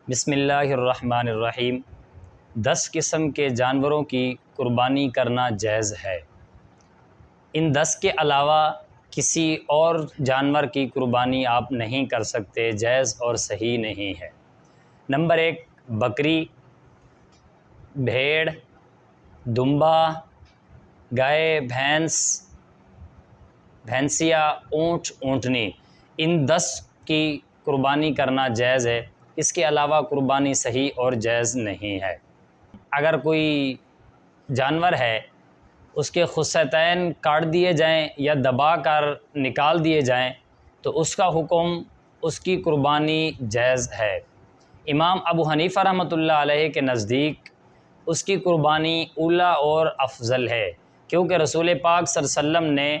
بسم اللہ الرحمن الرحیم۔ 10 قسم کے جانوروں کی قربانی کرنا جائز ہے۔ ان 10 کے علاوہ کسی اور جانور کی قربانی آپ نہیں کر سکتے، جائز اور صحیح نہیں ہے۔ نمبر 1، بکری، بھیڑ، دمبا، گائے، بھینس، بھینسیا، اونٹ، اونٹنی، ان 10 کی قربانی کرنا جائز ہے۔ اس کے علاوہ قربانی صحیح اور جائز نہیں ہے۔ اگر کوئی جانور ہے، اس کے خصیتین کاٹ دیے جائیں یا دبا کر نکال دیے جائیں تو اس کا حکم اس کی قربانی جائز ہے۔ امام ابو حنیفہ رحمۃ اللہ علیہ کے نزدیک اس کی قربانی اولیٰ اور افضل ہے، کیونکہ رسول پاک صلی اللہ علیہ وسلم نے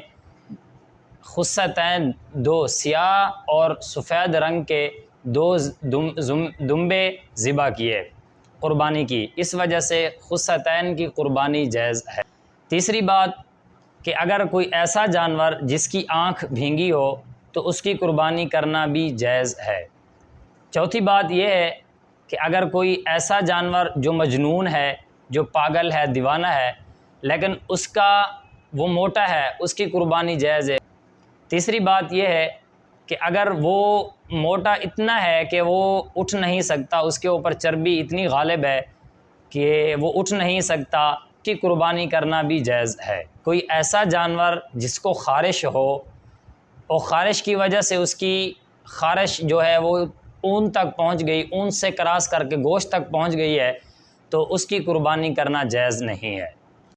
خصیتین 2 سیاہ اور سفید رنگ کے 2 دمبے ذبح کیے، قربانی کی، اس وجہ سے خصیتین کی قربانی جائز ہے۔ تیسری بات کہ اگر کوئی ایسا جانور جس کی آنکھ بھینگی ہو تو اس کی قربانی کرنا بھی جائز ہے۔ چوتھی بات یہ ہے کہ اگر کوئی ایسا جانور جو مجنون ہے، جو پاگل ہے، دیوانہ ہے، لیکن اس کا وہ موٹا ہے، اس کی قربانی جائز ہے۔ تیسری بات یہ ہے کہ اگر وہ موٹا اتنا ہے کہ وہ اٹھ نہیں سکتا، اس کے اوپر چربی اتنی غالب ہے کہ وہ اٹھ نہیں سکتا، اس کی قربانی کرنا بھی جائز ہے۔ کوئی ایسا جانور جس کو خارش ہو اور خارش کی وجہ سے اس کی خارش جو ہے وہ اون تک پہنچ گئی، اون سے کراس کر کے گوشت تک پہنچ گئی ہے، تو اس کی قربانی کرنا جائز نہیں ہے۔